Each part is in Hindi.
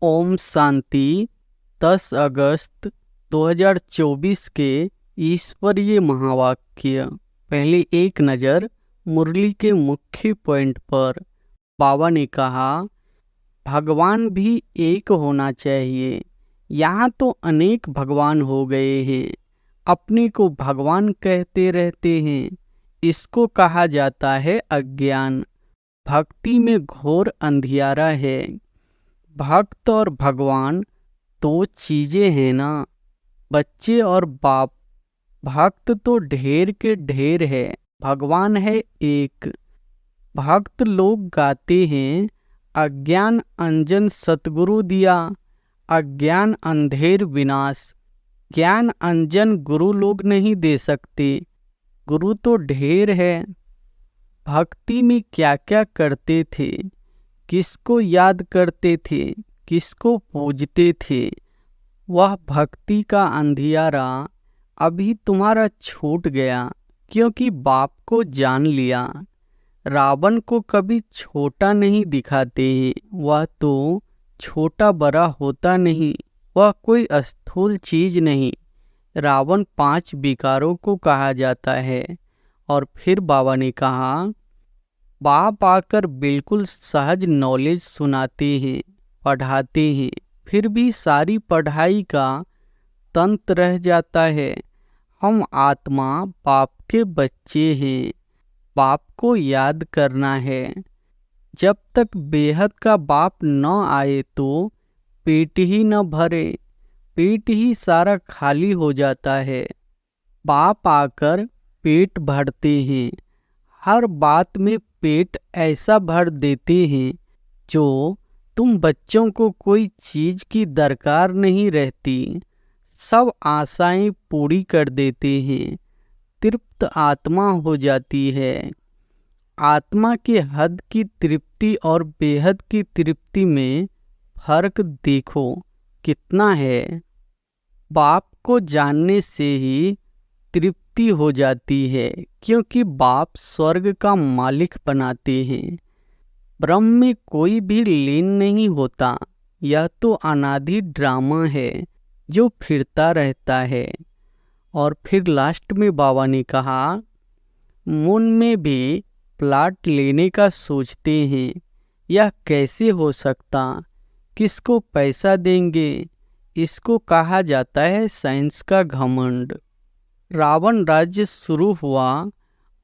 ओम शांति। 10 अगस्त 2024 के ईश्वरीय महावाक्य। पहले एक नज़र मुरली के मुख्य पॉइंट पर। बाबा ने कहा, भगवान भी एक होना चाहिए। यहाँ तो अनेक भगवान हो गए हैं, अपने को भगवान कहते रहते हैं। इसको कहा जाता है अज्ञान। भक्ति में घोर अंधियारा है। भक्त और भगवान दो चीजें हैं ना, बच्चे और बाप। भक्त तो ढेर के ढेर है, भगवान है एक। भक्त लोग गाते हैं, अज्ञान अंजन सतगुरु दिया, अज्ञान अंधेर विनाश। ज्ञान अंजन गुरु लोग नहीं दे सकते, गुरु तो ढेर है। भक्ति में क्या क्या करते थे, किसको याद करते थे, किसको पूजते थे, वह भक्ति का अंधियारा अभी तुम्हारा छूट गया, क्योंकि बाप को जान लिया। रावण को कभी छोटा नहीं दिखाते हैं, वह तो छोटा बड़ा होता नहीं, वह कोई स्थूल चीज नहीं। रावण 5 विकारों को कहा जाता है। और फिर बाबा ने कहा, बाप आकर बिल्कुल सहज नॉलेज सुनाते हैं, पढ़ाते हैं, फिर भी सारी पढ़ाई का तंत रह जाता है। हम आत्मा बाप के बच्चे हैं, बाप को याद करना है। जब तक बेहद का बाप न आए तो पेट ही न भरे, पेट ही सारा खाली हो जाता है। बाप आकर पेट भरते हैं, हर बात में पेट ऐसा भर देते हैं जो तुम बच्चों को कोई चीज की दरकार नहीं रहती। सब आशाएं पूरी कर देते हैं, तृप्त आत्मा हो जाती है। आत्मा के हद की तृप्ति और बेहद की तृप्ति में फर्क देखो कितना है। बाप को जानने से ही तृप्ति हो जाती है, क्योंकि बाप स्वर्ग का मालिक बनाते हैं। ब्रह्म में कोई भी लीन नहीं होता, यह तो अनादि ड्रामा है जो फिरता रहता है। और फिर लास्ट में बाबा ने कहा, मन में भी प्लाट लेने का सोचते हैं, यह कैसे हो सकता, किसको पैसा देंगे। इसको कहा जाता है साइंस का घमंड। रावण राज्य शुरू हुआ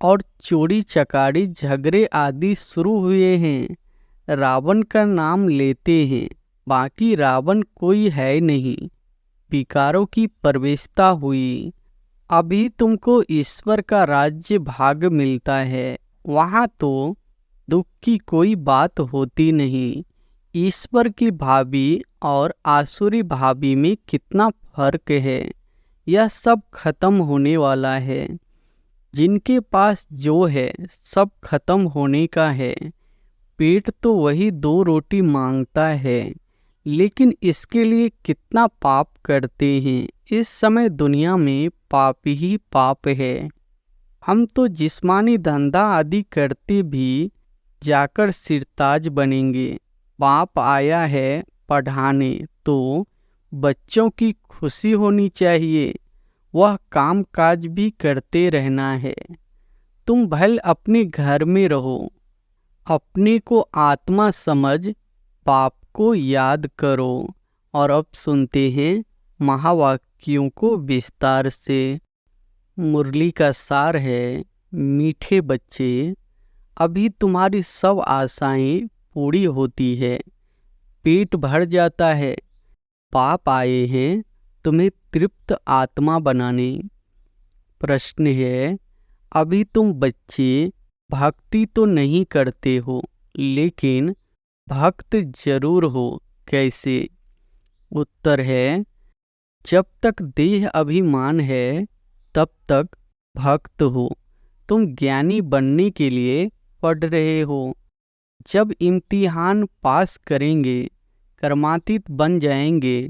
और चोरी चकारी झगड़े आदि शुरू हुए हैं। रावण का नाम लेते हैं, बाकी रावण कोई है नहीं। विकारों की प्रवेशता हुई। अभी तुमको ईश्वर का राज्य भाग मिलता है, वहाँ तो दुख की कोई बात होती नहीं। ईश्वर की भाभी और आसुरी भाभी में कितना फर्क है, यह सब खत्म होने वाला है। जिनके पास जो है सब खत्म होने का है। पेट तो वही 2 रोटी मांगता है, लेकिन इसके लिए कितना पाप करते हैं। इस समय दुनिया में पाप ही पाप है। हम तो जिस्मानी धंधा आदि करते भी जाकर सिरताज बनेंगे। बाप आया है पढ़ाने, तो बच्चों की खुशी होनी चाहिए, वह काम काज भी करते रहना है। तुम भले अपने घर में रहो, अपने को आत्मा समझ बाप को याद करो। और अब सुनते हैं महावाक्यों को विस्तार से। मुरली का सार है, मीठे बच्चे, अभी तुम्हारी सब आशाएं पूरी होती है, पेट भर जाता है। पाप आए हैं तुम्हें तृप्त आत्मा बनाने। प्रश्न है, अभी तुम बच्चे भक्ति तो नहीं करते हो, लेकिन भक्त जरूर हो, कैसे? उत्तर है, जब तक देह अभिमान है तब तक भक्त हो। तुम ज्ञानी बनने के लिए पढ़ रहे हो। जब इम्तिहान पास करेंगे, कर्मातीत बन जाएंगे,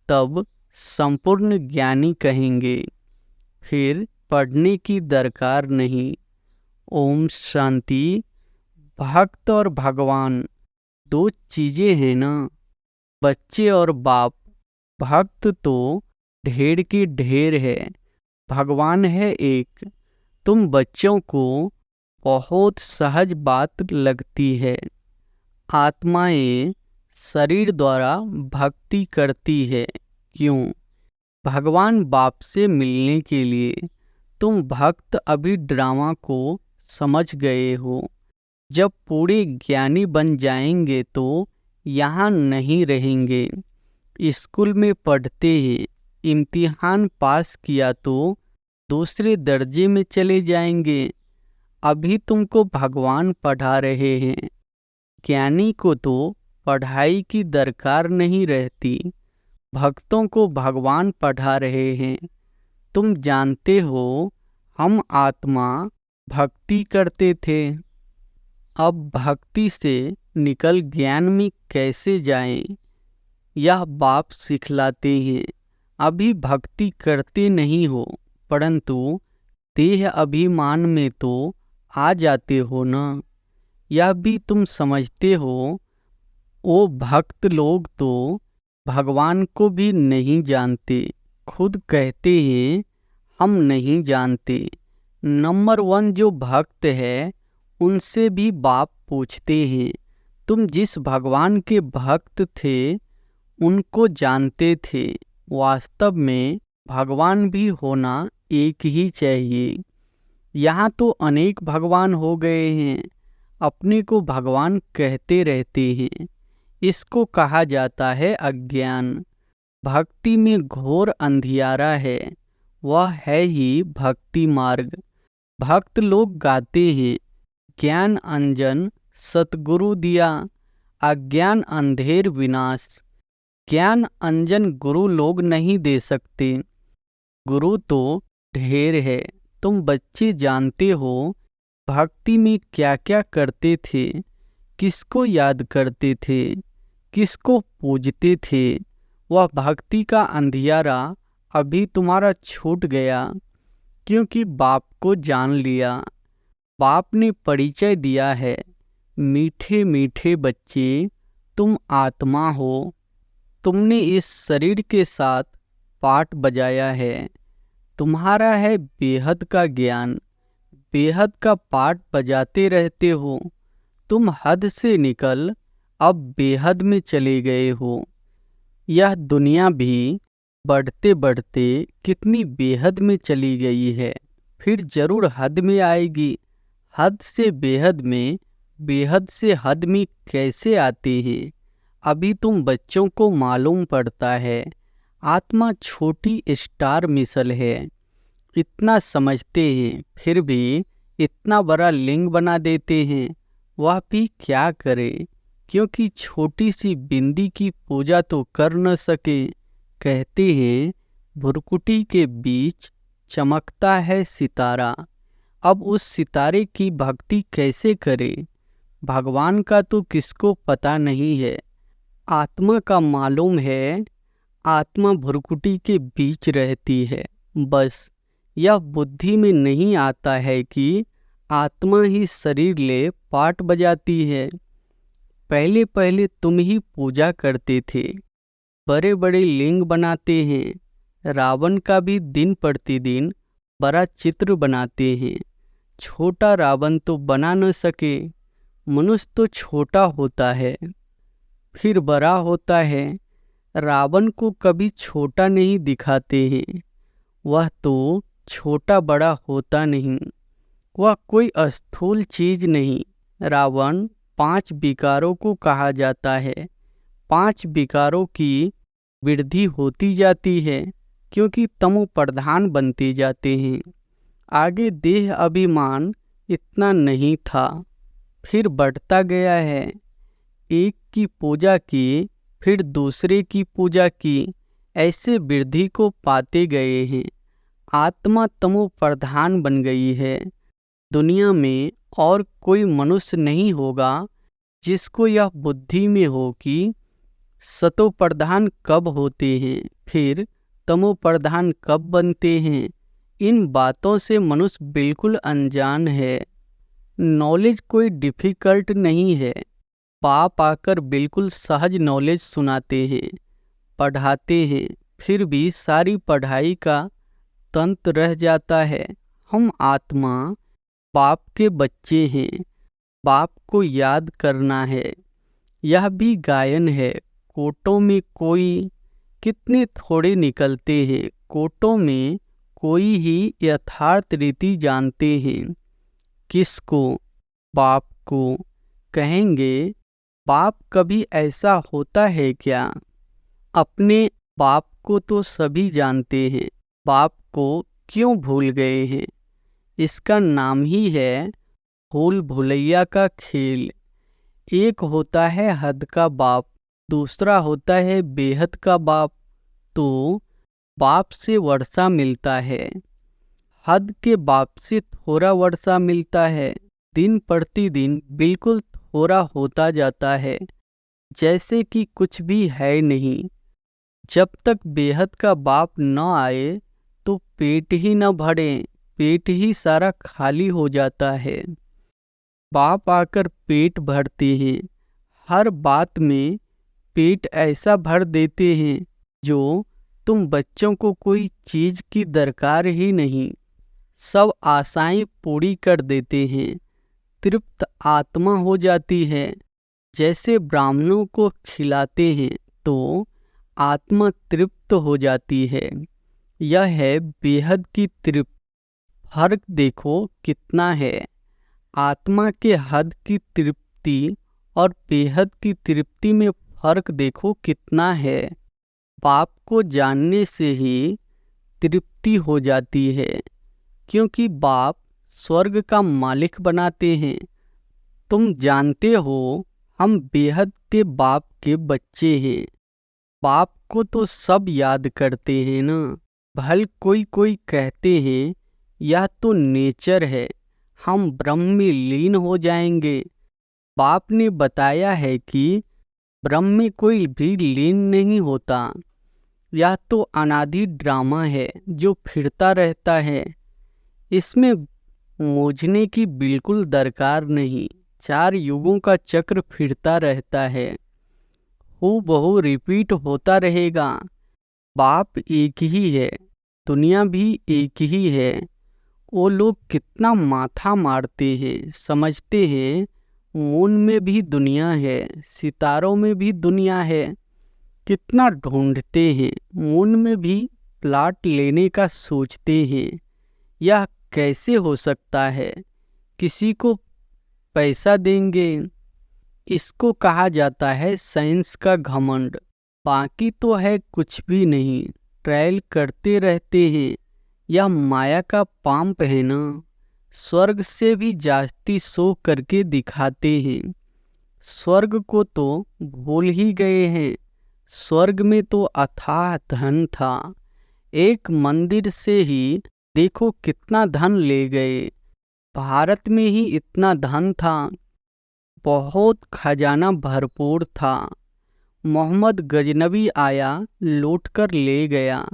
तब संपूर्ण ज्ञानी कहेंगे। फिर पढ़ने की दरकार नहीं। ओम शांति। भक्त और भगवान दो चीजें हैं ना, बच्चे और बाप, भक्त तो ढेर के ढेर है, भगवान है एक। तुम बच्चों को बहुत सहज बात लगती है। आत्माएं शरीर द्वारा भक्ति करती है। क्यों? भगवान बाप से मिलने के लिए। तुम भक्त अभी ड्रामा को समझ गए हो। जब पूरे ज्ञानी बन जाएंगे तो यहाँ नहीं रहेंगे। स्कूल में पढ़ते हैं, इम्तिहान पास किया तो दूसरे दर्जे में चले जाएंगे। अभी तुमको भगवान पढ़ा रहे हैं। ज्ञानी को तो पढ़ाई की दरकार नहीं रहती, भक्तों को भगवान पढ़ा रहे हैं। तुम जानते हो हम आत्मा भक्ति करते थे, अब भक्ति से निकल ज्ञान में कैसे जाएं, यह बाप सिखलाते हैं। अभी भक्ति करते नहीं हो, परंतु देह अभिमान में तो आ जाते हो ना। यह भी तुम समझते हो। वो भक्त लोग तो भगवान को भी नहीं जानते, खुद कहते हैं हम नहीं जानते। नंबर 1 जो भक्त है उनसे भी बाप पूछते हैं, तुम जिस भगवान के भक्त थे उनको जानते थे? वास्तव में भगवान भी होना एक ही चाहिए। यहाँ तो अनेक भगवान हो गए हैं, अपने को भगवान कहते रहते हैं। इसको कहा जाता है अज्ञान। भक्ति में घोर अंधियारा है, वह है ही भक्ति मार्ग। भक्त लोग गाते हैं, ज्ञान अंजन सतगुरु दिया, अज्ञान अंधेर विनाश। ज्ञान अंजन गुरु लोग नहीं दे सकते, गुरु तो ढेर है। तुम बच्चे जानते हो भक्ति में क्या क्या करते थे, किसको याद करते थे, किसको पूजते थे। वह भक्ति का अंधियारा अभी तुम्हारा छूट गया, क्योंकि बाप को जान लिया। बाप ने परिचय दिया है, मीठे मीठे बच्चे तुम आत्मा हो। तुमने इस शरीर के साथ पाठ बजाया है, तुम्हारा है बेहद का ज्ञान। बेहद का पाठ बजाते रहते हो। तुम हद से निकल अब बेहद में चले गए हो। यह दुनिया भी बढ़ते बढ़ते कितनी बेहद में चली गई है, फिर जरूर हद में आएगी। हद से बेहद में, बेहद से हद में कैसे आते हैं, अभी तुम बच्चों को मालूम पड़ता है। आत्मा छोटी स्टार मिसल है, इतना समझते हैं, फिर भी इतना बड़ा लिंग बना देते हैं। वह भी क्या करे, क्योंकि छोटी सी बिंदी की पूजा तो कर न सके। कहते हैं भुरकुटी के बीच चमकता है सितारा। अब उस सितारे की भक्ति कैसे करे? भगवान का तो किसको पता नहीं है, आत्मा का मालूम है। आत्मा भुरकुटी के बीच रहती है, बस यह बुद्धि में नहीं आता है कि आत्मा ही शरीर ले पाठ बजाती है। पहले पहले तुम ही पूजा करते थे, बड़े बड़े लिंग बनाते हैं। रावण का भी दिन प्रतिदिन बड़ा चित्र बनाते हैं। छोटा रावण तो बना न सके, मनुष्य तो छोटा होता है फिर बड़ा होता है। रावण को कभी छोटा नहीं दिखाते हैं, वह तो छोटा बड़ा होता नहीं, वह कोई स्थूल चीज नहीं। रावण 5 विकारों को कहा जाता है। 5 विकारों की वृद्धि होती जाती है, क्योंकि तमो प्रधान बनते जाते हैं। आगे देह अभिमान इतना नहीं था, फिर बढ़ता गया है। एक की पूजा की, फिर दूसरे की पूजा की, ऐसे वृद्धि को पाते गए हैं। आत्मा तमो प्रधान बन गई है। दुनिया में और कोई मनुष्य नहीं होगा जिसको यह बुद्धि में हो कि सतो प्रधान कब होते हैं, फिर तमो प्रधान कब बनते हैं। इन बातों से मनुष्य बिल्कुल अनजान है। नॉलेज कोई डिफ़िकल्ट नहीं है, बाप आकर बिल्कुल सहज नॉलेज सुनाते हैं, पढ़ाते हैं, फिर भी सारी पढ़ाई का तंत्र रह जाता है। हम आत्मा बाप के बच्चे हैं, बाप को याद करना है। यह भी गायन है। कोटों में कोई कितने थोड़े निकलते हैं, कोटों में कोई ही यथार्थ रीति जानते हैं। किसको? बाप को। कहेंगे बाप कभी ऐसा होता है क्या? अपने बाप को तो सभी जानते हैं, बाप को क्यों भूल गए हैं? इसका नाम ही है भूल भुलैया का खेल। एक होता है हद का बाप, दूसरा होता है बेहद का बाप। तो बाप से वर्षा मिलता है, हद के बाप से थोड़ा वर्षा मिलता है। दिन प्रतिदिन बिल्कुल थोड़ा होता जाता है, जैसे कि कुछ भी है नहीं। जब तक बेहद का बाप न आए तो पेट ही न भरे, पेट ही सारा खाली हो जाता है। बाप आकर पेट भरते हैं, हर बात में पेट ऐसा भर देते हैं जो तुम बच्चों को कोई चीज की दरकार ही नहीं। सब आशाएं पूरी कर देते हैं, तृप्त आत्मा हो जाती है। जैसे ब्राह्मणों को खिलाते हैं तो आत्मा तृप्त हो जाती है। यह है बेहद की तृप्त। फर्क देखो कितना है। आत्मा के हद की तृप्ति और बेहद की तृप्ति में फर्क देखो कितना है। बाप को जानने से ही तृप्ति हो जाती है, क्योंकि बाप स्वर्ग का मालिक बनाते हैं। तुम जानते हो हम बेहद के बाप के बच्चे हैं। बाप को तो सब याद करते हैं ना। भल कोई कोई कहते हैं यह तो नेचर है, हम ब्रह्म में लीन हो जाएंगे। बाप ने बताया है कि ब्रह्म में कोई भी लीन नहीं होता। यह तो अनादि ड्रामा है जो फिरता रहता है। इसमें मूझने की बिल्कुल दरकार नहीं। 4 युगों का चक्र फिरता रहता है, हूबहू रिपीट होता रहेगा। बाप एक ही है, दुनिया भी एक ही है। वो लोग कितना माथा मारते हैं, समझते हैं मून में भी दुनिया है, सितारों में भी दुनिया है। कितना ढूंढते हैं, मून में भी प्लाट लेने का सोचते हैं। यह कैसे हो सकता है? किसी को पैसा देंगे। इसको कहा जाता है साइंस का घमंड। बाकी तो है कुछ भी नहीं, ट्रायल करते रहते हैं। यह माया का पांप है ना। स्वर्ग से भी जास्ती शो करके दिखाते हैं। स्वर्ग को तो भूल ही गए हैं। स्वर्ग में तो अथाह धन था। एक मंदिर से ही देखो कितना धन ले गए। भारत में ही इतना धन था, बहुत खजाना भरपूर था। मोहम्मद गजनबी आया, लूट कर ले गया।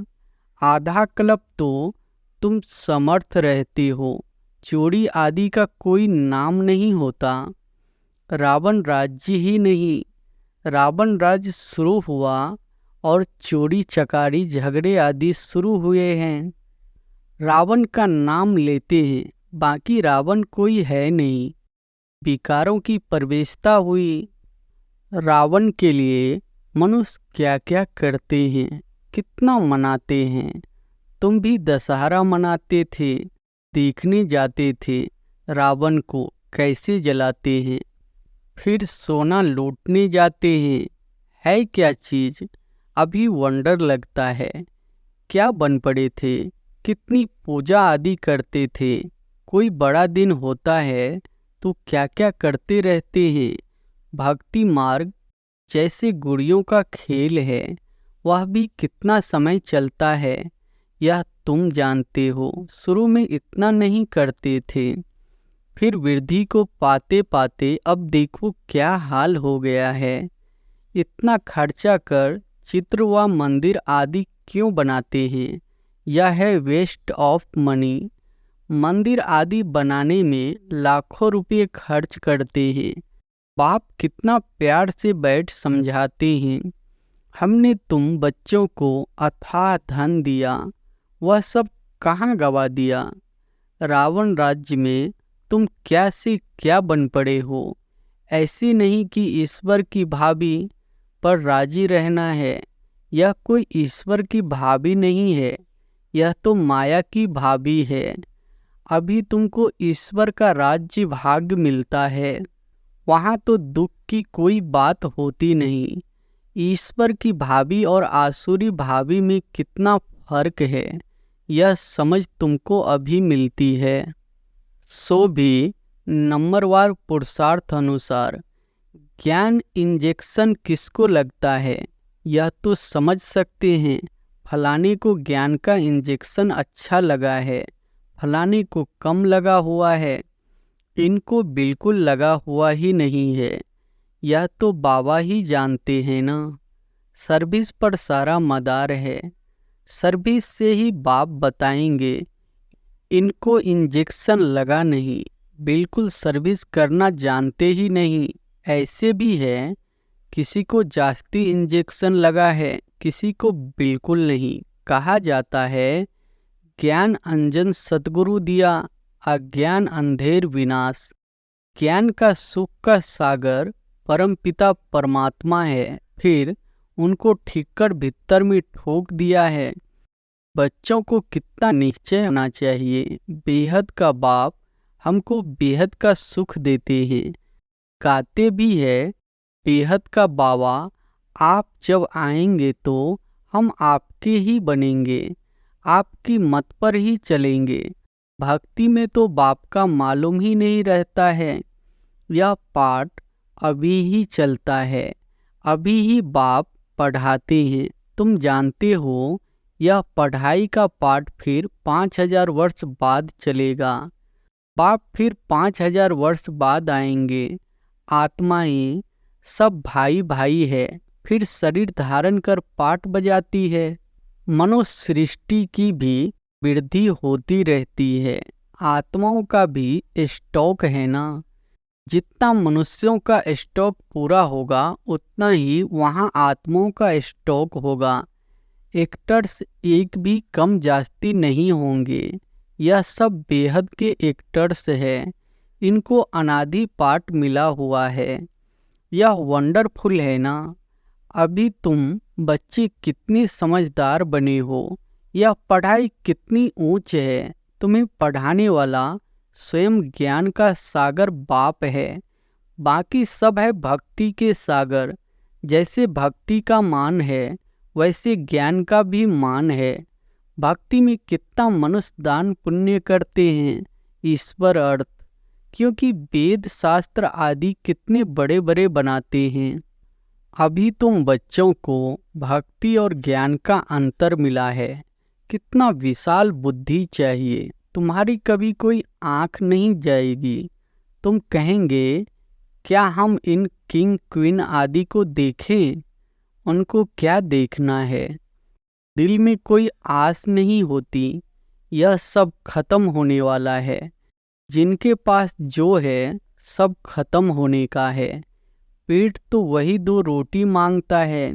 आधा क्लब तो तुम समर्थ रहते हो, चोरी आदि का कोई नाम नहीं होता। रावण राज्य ही नहीं, रावण राज्य शुरू हुआ और चोरी चकारी झगड़े आदि शुरू हुए हैं। रावण का नाम लेते हैं, बाकी रावण कोई है नहीं। विकारों की प्रवेशता हुई। रावण के लिए मनुष्य क्या क्या करते हैं, कितना मनाते हैं। तुम भी दशहरा मनाते थे, देखने जाते थे रावण को कैसे जलाते हैं। फिर सोना लूटने जाते हैं। है क्या चीज़? अभी वंडर लगता है। क्या बन पड़े थे, कितनी पूजा आदि करते थे। कोई बड़ा दिन होता है तो क्या क्या करते रहते हैं। भक्ति मार्ग जैसे गुड़ियों का खेल है, वह भी कितना समय चलता है यह तुम जानते हो। शुरू में इतना नहीं करते थे, फिर वृद्धि को पाते पाते अब देखो क्या हाल हो गया है। इतना खर्चा कर चित्र व मंदिर आदि क्यों बनाते हैं? यह है वेस्ट ऑफ मनी। मंदिर आदि बनाने में लाखों रुपये खर्च करते हैं, बाप कितना प्यार से बैठ समझाते हैं। हमने तुम बच्चों को अथाह धन दिया, वह सब कहाँ गवा दिया। रावण राज्य में तुम क्या से क्या बन पड़े हो। ऐसे नहीं कि ईश्वर की भाभी पर राजी रहना है। यह कोई ईश्वर की भाभी नहीं है, यह तो माया की भाभी है। अभी तुमको ईश्वर का राज्य भाग्य मिलता है, वहाँ तो दुख की कोई बात होती नहीं। ईश्वर की भाभी और आसुरी भाभी में कितना फर्क है, यह समझ तुमको अभी मिलती है। सो भी नंबरवार पुरुषार्थ अनुसार ज्ञान इंजेक्शन किसको लगता है, यह तो समझ सकते हैं। फलाने को ज्ञान का इंजेक्शन अच्छा लगा है, फलाने को कम लगा हुआ है, इनको बिल्कुल लगा हुआ ही नहीं है। यह तो बाबा ही जानते हैं ना। सर्विस पर सारा मदार है, सर्विस से ही बाप बताएंगे। इनको इंजेक्शन लगा नहीं, बिल्कुल सर्विस करना जानते ही नहीं। ऐसे भी है, किसी को जास्ती इंजेक्शन लगा है, किसी को बिल्कुल नहीं। कहा जाता है ज्ञान अंजन सतगुरु दिया, अज्ञान अंधेर विनाश। ज्ञान का सुख का सागर परमपिता परमात्मा है, फिर उनको ठीकर भीतर में ठोक दिया है। बच्चों को कितना निश्चय होना चाहिए। बेहद का बाप हमको बेहद का सुख देते हैं। कहते भी है बेहद का बाबा, आप जब आएंगे तो हम आपके ही बनेंगे, आपकी मत पर ही चलेंगे। भक्ति में तो बाप का मालूम ही नहीं रहता है। यह पाठ अभी ही चलता है, अभी ही बाप पढ़ाते हैं। तुम जानते हो यह पढ़ाई का पाठ फिर 5000 वर्ष बाद चलेगा। बाप फिर 5000 वर्ष बाद आएंगे। आत्माएं सब भाई भाई है, फिर शरीर धारण कर पाठ बजाती है। मनुष्य सृष्टि की भी वृद्धि होती रहती है, आत्माओं का भी स्टॉक है ना। जितना मनुष्यों का स्टॉक पूरा होगा उतना ही वहाँ आत्माओं का स्टॉक होगा। एक्टर्स एक भी कम जास्ती नहीं होंगे। यह सब बेहद के एक्टर्स है, इनको अनादि पाठ मिला हुआ है। यह वंडरफुल है ना। अभी तुम बच्चे कितने समझदार बने हो। यह पढ़ाई कितनी ऊंच है। तुम्हें पढ़ाने वाला स्वयं ज्ञान का सागर बाप है। बाकी सब है भक्ति के सागर। जैसे भक्ति का मान है, वैसे ज्ञान का भी मान है। भक्ति में कितना मनुष्य दान पुण्य करते हैं ईश्वर अर्थ, क्योंकि वेद शास्त्र आदि कितने बड़े बड़े बनाते हैं। अभी तुम बच्चों को भक्ति और ज्ञान का अंतर मिला है। कितना विशाल बुद्धि चाहिए। तुम्हारी कभी कोई आँख नहीं जाएगी। तुम कहेंगे क्या हम इन किंग क्वीन आदि को देखें। उनको क्या देखना है। दिल में कोई आस नहीं होती। यह सब खत्म होने वाला है। जिनके पास जो है सब खत्म होने का है। पेट तो वही 2 रोटी मांगता है,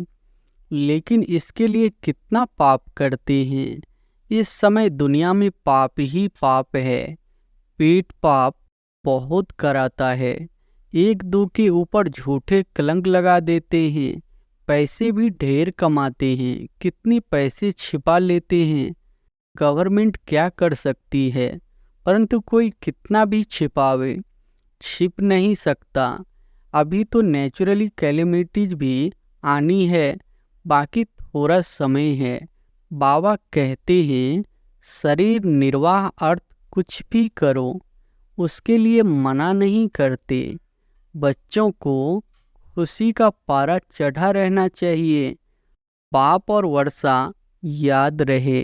लेकिन इसके लिए कितना पाप करते हैं। इस समय दुनिया में पाप ही पाप है। पेट पाप बहुत कराता है। 1-2 के ऊपर झूठे कलंक लगा देते हैं। पैसे भी ढेर कमाते हैं, कितने पैसे छिपा लेते हैं। गवर्नमेंट क्या कर सकती है, परंतु कोई कितना भी छिपावे, छिप नहीं सकता। अभी तो नेचुरली कैलेमिटीज भी आनी है, बाकी थोड़ा समय है। बाबा कहते हैं शरीर निर्वाह अर्थ कुछ भी करो, उसके लिए मना नहीं करते। बच्चों को खुशी का पारा चढ़ा रहना चाहिए। बाप और वर्षा याद रहे।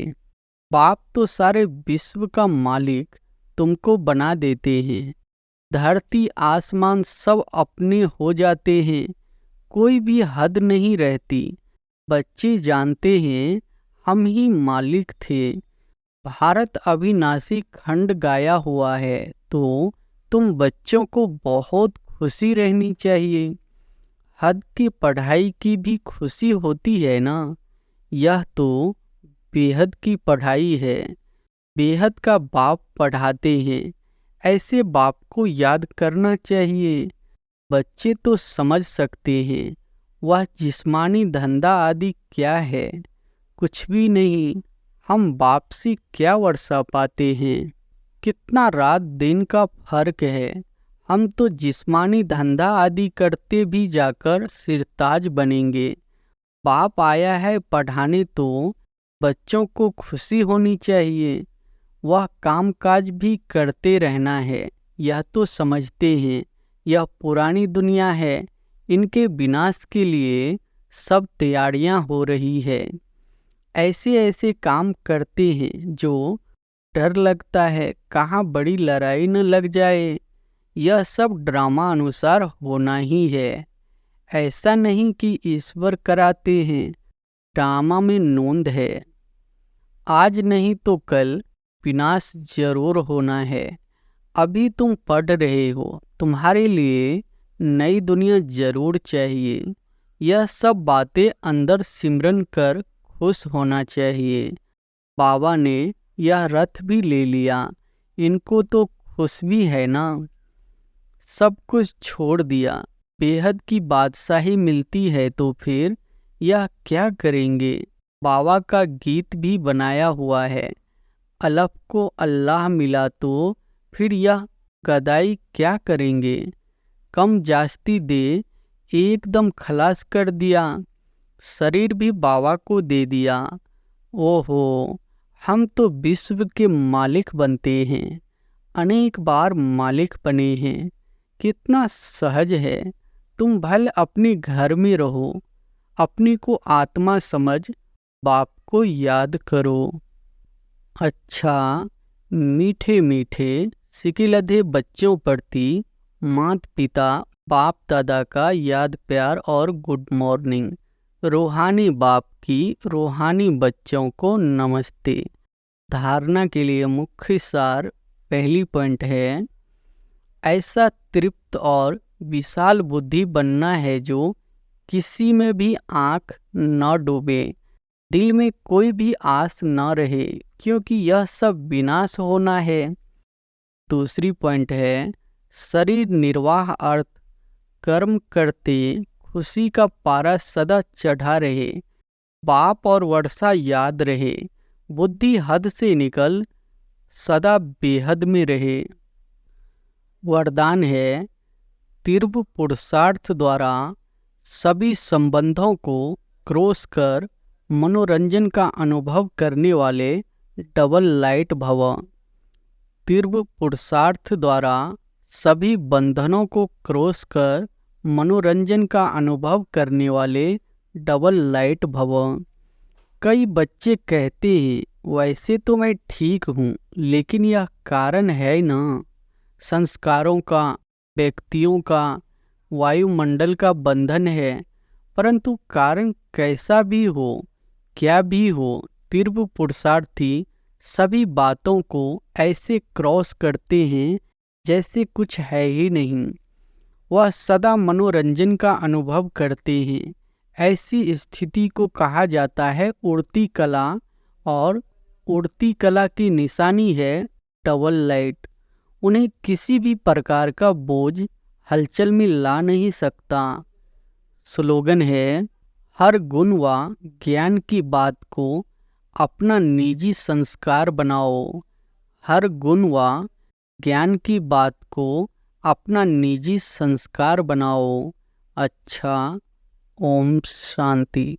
बाप तो सारे विश्व का मालिक तुमको बना देते हैं। धरती आसमान सब अपने हो जाते हैं, कोई भी हद नहीं रहती। बच्चे जानते हैं हम ही मालिक थे। भारत अविनाशी खंड गाया हुआ है, तो तुम बच्चों को बहुत खुशी रहनी चाहिए। हद की पढ़ाई की भी खुशी होती है ना। यह तो बेहद की पढ़ाई है। बेहद का बाप पढ़ाते हैं। ऐसे बाप को याद करना चाहिए। बच्चे तो समझ सकते हैं वह जिस्मानी धंधा आदि क्या है। कुछ भी नहीं। हम बाप से क्या वर्षा पाते हैं। कितना रात दिन का फर्क है। हम तो जिस्मानी धंधा आदि करते भी जाकर सिरताज बनेंगे। बाप आया है पढ़ाने तो बच्चों को खुशी होनी चाहिए। वह कामकाज भी करते रहना है। यह तो समझते हैं यह पुरानी दुनिया है। इनके विनाश के लिए सब तैयारियां हो रही है। ऐसे ऐसे काम करते हैं जो डर लगता है कहाँ बड़ी लड़ाई न लग जाए। यह सब ड्रामा अनुसार होना ही है। ऐसा नहीं कि ईश्वर कराते हैं। ड्रामा में नोंद है। आज नहीं तो कल विनाश जरूर होना है। अभी तुम पढ़ रहे हो। तुम्हारे लिए नई दुनिया जरूर चाहिए। यह सब बातें अंदर सिमरन कर खुश होना चाहिए। बाबा ने यह रथ भी ले लिया। इनको तो खुश भी है ना। सब कुछ छोड़ दिया। बेहद की बादशाही मिलती है तो फिर यह क्या करेंगे। बाबा का गीत भी बनाया हुआ है। अलफ को अल्लाह मिला तो फिर यह गदाई क्या करेंगे। कम जास्ती दे एकदम खलास कर दिया। शरीर भी बाबा को दे दिया। ओहो, हम तो विश्व के मालिक बनते हैं। अनेक बार मालिक बने हैं। कितना सहज है। तुम भले अपने घर में रहो। अपने को आत्मा समझ बाप को याद करो। अच्छा, मीठे मीठे सिकिलधे बच्चों प्रति माता पिता बाप दादा का याद प्यार और गुड मॉर्निंग। रूहानी बाप की रूहानी बच्चों को नमस्ते। धारणा के लिए मुख्य सार पहली पॉइंट है ऐसा तृप्त और विशाल बुद्धि बनना है जो किसी में भी आँख न डूबे। दिल में कोई भी आस न रहे क्योंकि यह सब विनाश होना है। दूसरी पॉइंट है शरीर निर्वाह अर्थ कर्म करते खुशी का पारा सदा चढ़ा रहे। बाप और वर्षा याद रहे। बुद्धि हद से निकल सदा बेहद में रहे। वरदान है तीव्र पुरुषार्थ द्वारा सभी संबंधों को क्रॉस कर मनोरंजन का अनुभव करने वाले डबल लाइट भव। तीव्र पुरुषार्थ द्वारा सभी बंधनों को क्रॉस कर मनोरंजन का अनुभव करने वाले डबल लाइट भव। कई बच्चे कहते हैं वैसे तो मैं ठीक हूँ लेकिन यह कारण है ना। संस्कारों का, व्यक्तियों का, वायुमंडल का बंधन है। परंतु कारण कैसा भी हो, क्या भी हो, तीव्र पुरुषार्थी सभी बातों को ऐसे क्रॉस करते हैं जैसे कुछ है ही नहीं। वह सदा मनोरंजन का अनुभव करते हैं। ऐसी स्थिति को कहा जाता है उड़ती कला, और उड़ती कला की निशानी है डबल लाइट। उन्हें किसी भी प्रकार का बोझ हलचल में ला नहीं सकता। स्लोगन है हर गुण व ज्ञान की बात को अपना निजी संस्कार बनाओ। हर गुण व ज्ञान की बात को अपना निजी संस्कार बनाओ। अच्छा, ओम शांति।